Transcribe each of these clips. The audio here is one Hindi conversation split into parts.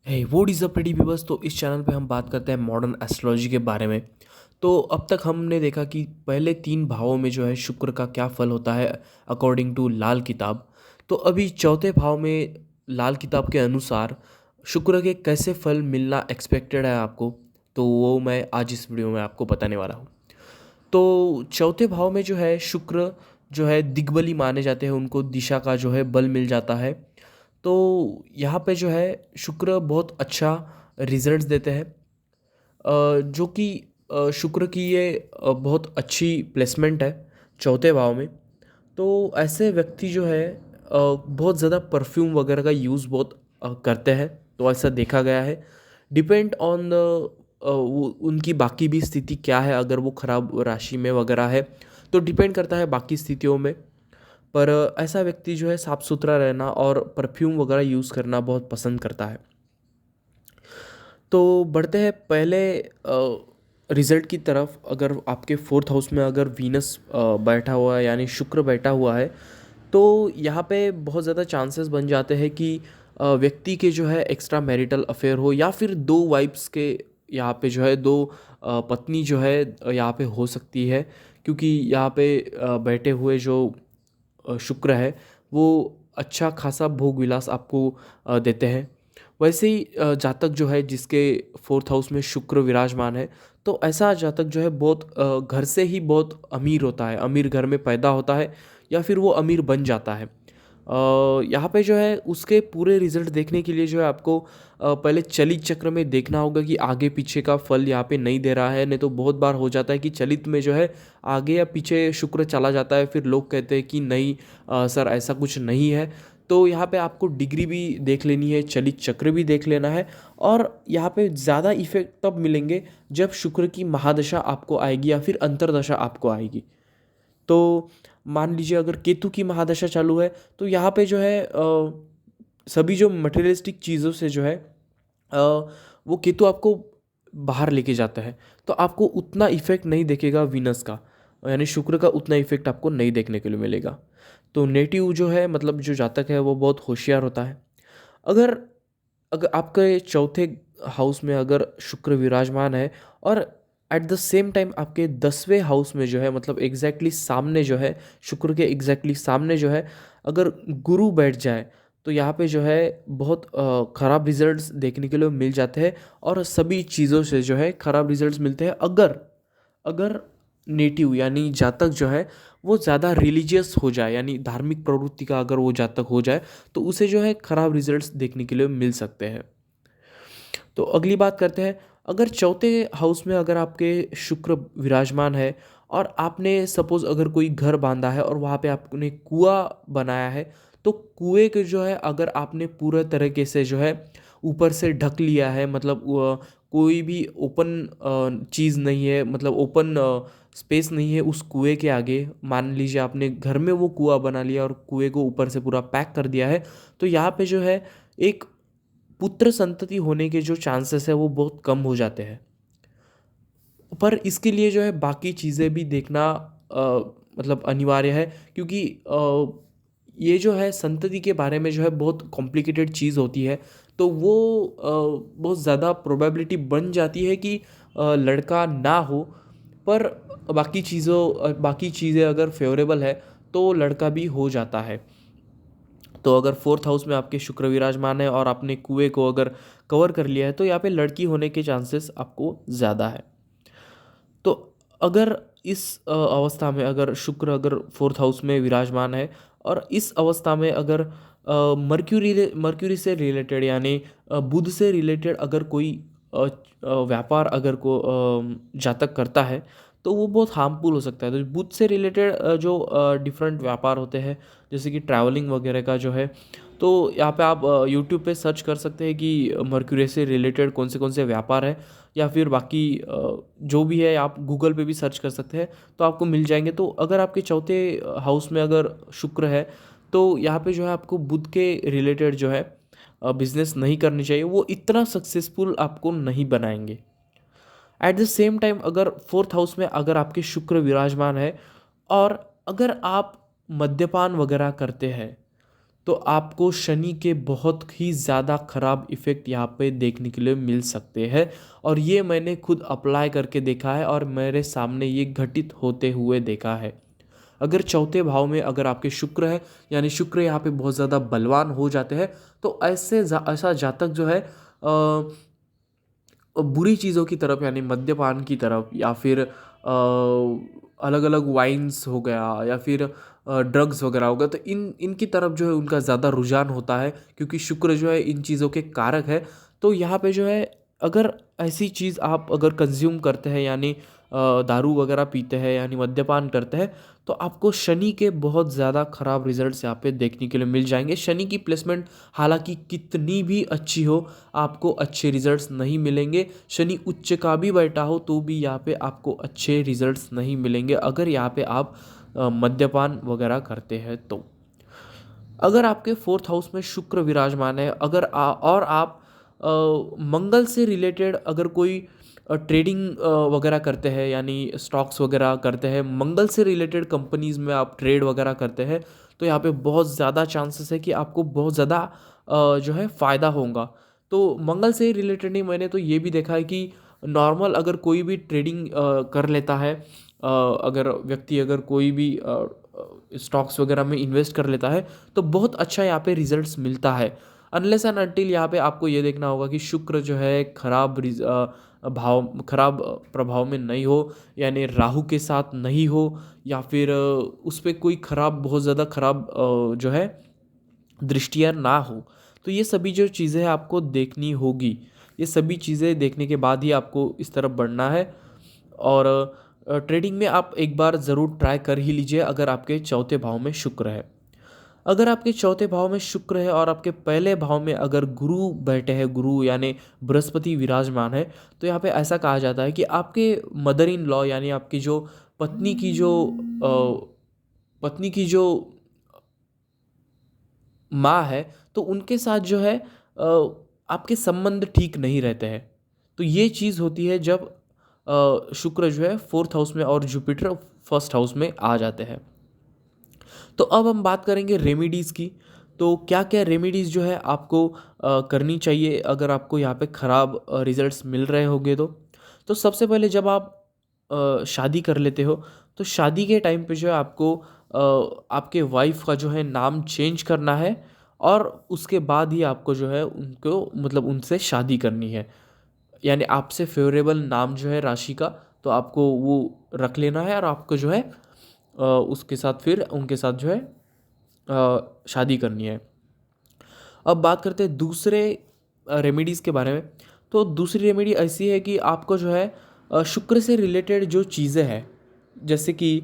Hey what is a pretty peoples. तो इस चैनल पे हम बात करते हैं मॉडर्न एस्ट्रोलॉजी के बारे में। तो अब तक हमने देखा कि पहले तीन भावों में जो है शुक्र का क्या फल होता है अकॉर्डिंग टू लाल किताब। तो अभी चौथे भाव में लाल किताब के अनुसार शुक्र के कैसे फल मिलना एक्सपेक्टेड है आपको, तो वो मैं आज इस वीडियो में आपको बताने वाला हूँ। तो चौथे भाव में जो है शुक्र जो है दिग्बली माने जाते हैं, उनको दिशा का जो है बल मिल जाता है। तो यहाँ पे जो है शुक्र बहुत अच्छा रिजल्ट्स देते हैं, जो कि शुक्र की ये बहुत अच्छी प्लेसमेंट है चौथे भाव में। तो ऐसे व्यक्ति जो है बहुत ज़्यादा परफ्यूम वगैरह का यूज़ बहुत करते हैं। तो ऐसा देखा गया है। डिपेंड ऑन द वो उनकी बाकी भी स्थिति क्या है, अगर वो खराब राशि में वगैरह है तो डिपेंड करता है बाकी स्थितियों में। पर ऐसा व्यक्ति जो है साफ सुथरा रहना और परफ्यूम वगैरह यूज़ करना बहुत पसंद करता है। तो बढ़ते हैं पहले रिजल्ट की तरफ। अगर आपके फोर्थ हाउस में अगर वीनस बैठा हुआ है यानी शुक्र बैठा हुआ है, तो यहाँ पे बहुत ज़्यादा चांसेस बन जाते हैं कि व्यक्ति के जो है एक्स्ट्रा मैरिटल अफेयर हो, या फिर दो वाइफ्स के यहाँ पे जो है दो पत्नी जो है यहाँ पे हो सकती है। क्योंकि यहाँ पे बैठे हुए जो शुक्र है वो अच्छा खासा भोग विलास आपको देते हैं। वैसे ही जातक जो है जिसके फोर्थ हाउस में शुक्र विराजमान है, तो ऐसा जातक जो है बहुत घर से ही बहुत अमीर होता है, अमीर घर में पैदा होता है या फिर वो अमीर बन जाता है। यहाँ पे जो है उसके पूरे रिजल्ट देखने के लिए जो है आपको पहले चलित चक्र में देखना होगा कि आगे पीछे का फल यहाँ पे नहीं दे रहा है। नहीं तो बहुत बार हो जाता है कि चलित में जो है आगे या पीछे शुक्र चला जाता है, फिर लोग कहते हैं कि नहीं सर ऐसा कुछ नहीं है। तो यहाँ पे आपको डिग्री भी देख लेनी है, चलित चक्र भी देख लेना है। और यहाँ पे ज़्यादा इफेक्ट तब मिलेंगे जब शुक्र की महादशा आपको आएगी या फिर अंतरदशा आपको आएगी। तो मान लीजिए अगर केतु की महादशा चालू है, तो यहाँ पे जो है सभी जो मटेरियलिस्टिक चीज़ों से जो है अ, वो केतु आपको बाहर लेके जाता है। तो आपको उतना इफेक्ट नहीं देखेगा वीनस का, यानी शुक्र का उतना इफेक्ट आपको नहीं देखने के लिए मिलेगा। तो नेटिव जो है मतलब जो जातक है वो बहुत होशियार होता है। अगर अगर आपके चौथे हाउस में अगर शुक्र विराजमान है और एट द सेम टाइम आपके 10वें हाउस में जो है मतलब एग्जैक्टली सामने जो है, शुक्र के एग्जैक्टली सामने जो है अगर गुरु बैठ जाए, तो यहाँ पे जो है बहुत ख़राब रिजल्ट्स देखने के लिए मिल जाते हैं। और सभी चीज़ों से जो है ख़राब रिजल्ट्स मिलते हैं अगर अगर नेटिव यानी जातक जो है वो ज़्यादा रिलीजियस हो जाए, यानी धार्मिक प्रवृत्ति का अगर वो जातक हो जाए, तो उसे जो है खराब रिजल्ट्स देखने के लिए मिल सकते हैं। तो अगली बात करते हैं। अगर चौथे हाउस में अगर आपके शुक्र विराजमान है और आपने सपोज अगर कोई घर बांधा है और वहाँ पे आपने कुआं बनाया है, तो कुएं के जो है अगर आपने पूरे तरीके से जो है ऊपर से ढक लिया है, मतलब कोई भी ओपन चीज़ नहीं है, मतलब ओपन स्पेस नहीं है उस कुएं के आगे। मान लीजिए आपने घर में वो कुआं बना लिया और कुएं को ऊपर से पूरा पैक कर दिया है, तो यहाँ पे जो है एक पुत्र संतति होने के जो चांसेस है वो बहुत कम हो जाते हैं। पर इसके लिए जो है बाकी चीज़ें भी देखना मतलब अनिवार्य है। क्योंकि ये जो है संतति के बारे में जो है बहुत कॉम्प्लिकेटेड चीज़ होती है। तो वो बहुत ज़्यादा प्रोबेबिलिटी बन जाती है कि लड़का ना हो। पर बाकी चीज़ें अगर फेवरेबल है तो लड़का भी हो जाता है। तो अगर फोर्थ हाउस में आपके शुक्र विराजमान है और आपने कुएं को अगर कवर कर लिया है, तो यहाँ पे लड़की होने के चांसेस आपको ज़्यादा है। तो अगर इस अवस्था में अगर शुक्र अगर फोर्थ हाउस में विराजमान है और इस अवस्था में अगर मर्क्यूरी से रिलेटेड यानी बुध से रिलेटेड अगर कोई व्यापार अगर जातक करता है, तो वो बहुत हार्मफुल हो सकता है। तो बुध से रिलेटेड जो डिफरेंट व्यापार होते हैं, जैसे कि ट्रैवलिंग वगैरह का जो है, तो यहाँ पे आप यूट्यूब पे सर्च कर सकते हैं कि मर्क्यूरी से रिलेटेड कौन से व्यापार है, या फिर बाकी जो भी है आप गूगल पे भी सर्च कर सकते हैं, तो आपको मिल जाएंगे। तो अगर आपके चौथे हाउस में अगर शुक्र है, तो यहाँ पे जो है आपको बुध के रिलेटेड जो है बिजनेस नहीं करनी चाहिए, वो इतना सक्सेसफुल आपको नहीं बनाएंगे। एट द सेम टाइम अगर फोर्थ हाउस में अगर आपके शुक्र विराजमान है और अगर आप मद्यपान वगैरह करते हैं, तो आपको शनि के बहुत ही ज़्यादा ख़राब इफ़ेक्ट यहाँ पे देखने के लिए मिल सकते हैं। और ये मैंने खुद अप्लाई करके देखा है और मेरे सामने ये घटित होते हुए देखा है। अगर चौथे भाव में अगर आपके शुक्र है, यानी शुक्र यहाँ पे बहुत ज़्यादा बलवान हो जाते हैं, तो ऐसा जातक जो है बुरी चीज़ों की तरफ, यानी मद्यपान की तरफ, या फिर अलग अलग वाइन्स हो गया, या फिर ड्रग्स वगैरह हो गया, तो इनकी तरफ जो है उनका ज़्यादा रुझान होता है, क्योंकि शुक्र जो है इन चीज़ों के कारक है। तो यहाँ पे जो है, अगर ऐसी चीज़ आप अगर कंज्यूम करते हैं, यानी दारू वगैरह पीते हैं, यानी मद्यपान करते हैं, तो आपको शनि के बहुत ज़्यादा ख़राब रिजल्ट्स यहाँ पे देखने के लिए मिल जाएंगे। शनि की प्लेसमेंट हालांकि कितनी भी अच्छी हो, आपको अच्छे रिजल्ट्स नहीं मिलेंगे। शनि उच्च का भी बैठा हो तो भी यहाँ पे आपको अच्छे रिजल्ट्स नहीं मिलेंगे, अगर यहाँ पे आप मद्यपान वगैरह करते हैं तो। अगर आपके फोर्थ हाउस में शुक्र विराजमान है, और आप मंगल से रिलेटेड अगर कोई ट्रेडिंग वगैरह करते हैं, यानी स्टॉक्स वगैरह करते हैं, मंगल से रिलेटेड कंपनीज में आप ट्रेड वगैरह करते हैं, तो यहाँ पे बहुत ज़्यादा चांसेस है कि आपको बहुत ज़्यादा जो है फ़ायदा होगा। तो मंगल से रिलेटेड नहीं, मैंने तो ये भी देखा है कि नॉर्मल अगर कोई भी ट्रेडिंग कर लेता है, अगर व्यक्ति अगर कोई भी स्टॉक्स वगैरह में इन्वेस्ट कर लेता है, तो बहुत अच्छा यहाँ पे रिजल्ट्स मिलता है। अनलेस एंड अनटिल यहाँ पे आपको ये देखना होगा कि शुक्र जो है खराब प्रभाव में नहीं हो, यानी राहु के साथ नहीं हो, या फिर उस पर कोई खराब, बहुत ज़्यादा खराब जो है दृष्टियाँ ना हो। तो ये सभी जो चीज़ें हैं आपको देखनी होगी। ये सभी चीज़ें देखने के बाद ही आपको इस तरफ बढ़ना है। और ट्रेडिंग में आप एक बार ज़रूर ट्राई कर ही लीजिए, अगर आपके चौथे भाव में शुक्र है। अगर आपके चौथे भाव में शुक्र है और आपके पहले भाव में अगर गुरु बैठे हैं, गुरु यानी बृहस्पति विराजमान है, तो यहाँ पे ऐसा कहा जाता है कि आपके मदर इन लॉ, यानी आपकी जो पत्नी की जो पत्नी की जो माँ है, तो उनके साथ जो है आपके संबंध ठीक नहीं रहते हैं। तो ये चीज़ होती है जब शुक्र जो है फोर्थ हाउस में और जुपिटर फर्स्ट हाउस में आ जाते हैं। तो अब हम बात करेंगे रेमेडीज़ की। तो क्या क्या रेमेडीज़ जो है आपको करनी चाहिए अगर आपको यहाँ पे ख़राब रिजल्ट्स मिल रहे होंगे तो सबसे पहले जब आप शादी कर लेते हो, तो शादी के टाइम पे जो है आपको आपके वाइफ का जो है नाम चेंज करना है, और उसके बाद ही आपको जो है उनको, मतलब उनसे शादी करनी है। यानी आपसे फेवरेबल नाम जो है राशि का, तो आपको वो रख लेना है, और आपको जो है उसके साथ फिर उनके साथ जो है शादी करनी है। अब बात करते हैं दूसरे रेमेडीज़ के बारे में। तो दूसरी रेमेडी ऐसी है कि आपको जो है शुक्र से रिलेटेड जो चीज़ें हैं, जैसे कि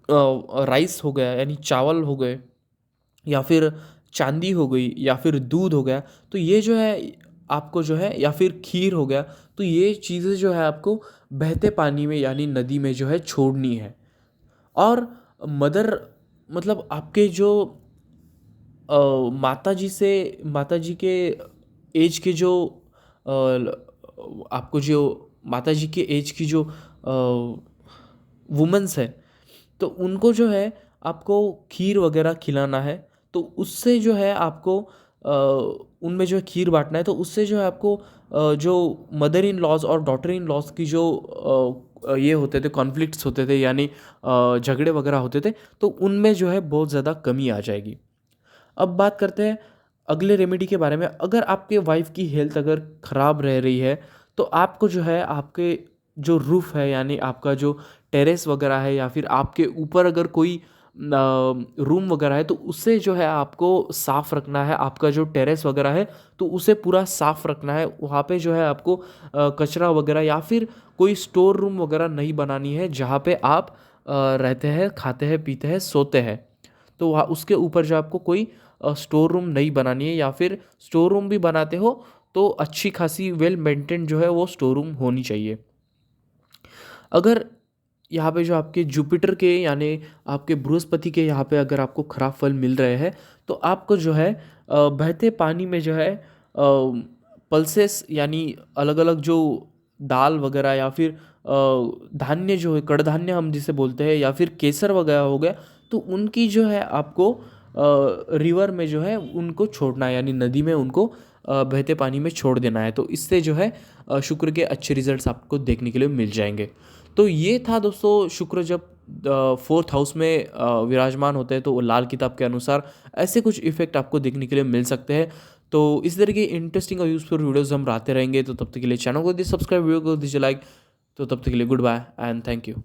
राइस हो गया, यानी चावल हो गए, या फिर चांदी हो गई, या फिर दूध हो गया, तो ये जो है आपको जो है, या फिर खीर हो गया, तो ये चीज़ें जो है आपको बहते पानी में, यानी नदी में जो है छोड़नी है। और मदर, मतलब आपके जो माता जी के एज के जो आपको जो माता जी के एज की जो वुमेंस है, तो उनको जो है आपको खीर वगैरह खिलाना है। तो उससे जो है आपको उनमें जो है खीर बांटना है, तो उससे जो है आपको जो मदर इन लॉज और डॉटर इन लॉज की जो ये होते थे, कॉन्फ्लिक्ट्स होते थे, यानी झगड़े वगैरह होते थे, तो उनमें जो है बहुत ज़्यादा कमी आ जाएगी। अब बात करते हैं अगले रेमेडी के बारे में। अगर आपके वाइफ की हेल्थ अगर ख़राब रह रही है, तो आपको जो है आपके जो रूफ़ है, यानी आपका जो टेरेस वगैरह है, या फिर आपके ऊपर अगर कोई रूम वगैरह है, तो उससे जो है आपको साफ़ रखना है। आपका जो टेरेस वगैरह है, तो उसे पूरा साफ़ रखना है। वहाँ पे जो है आपको कचरा वगैरह, या फिर कोई स्टोर रूम वगैरह नहीं बनानी है, जहाँ पे आप रहते हैं, खाते हैं, पीते हैं, सोते हैं। तो वहाँ उसके ऊपर जो आपको कोई स्टोर रूम नहीं बनानी है, या फिर स्टोर रूम भी बनाते हो तो अच्छी खासी वेल मेंटेन जो है वो स्टोर रूम होनी चाहिए। अगर यहाँ पे जो आपके जुपिटर के, यानी आपके बृहस्पति के यहाँ पे अगर आपको खराब फल मिल रहे हैं, तो आपको जो है बहते पानी में जो है पल्सेस, यानी अलग अलग जो दाल वगैरह, या फिर धान्य जो है, कड़धान्य हम जिसे बोलते हैं, या फिर केसर वगैरह हो गया, तो उनकी जो है आपको रिवर में जो है उनको छोड़ना है, यानी नदी में उनको बहते पानी में छोड़ देना है। तो इससे जो है शुक्र के अच्छे रिजल्ट्स आपको देखने के लिए मिल जाएंगे। तो ये था दोस्तों, शुक्र जब फोर्थ हाउस में विराजमान होते हैं तो वो लाल किताब के अनुसार ऐसे कुछ इफेक्ट आपको देखने के लिए मिल सकते हैं। तो इस तरह की इंटरेस्टिंग और यूजफुल वीडियोस हम लाते रहेंगे। तो तब तक के लिए चैनल को दीजिए सब्सक्राइब, वीडियो को दीजिए लाइक। तो तब तक के लिए good bye and thank you.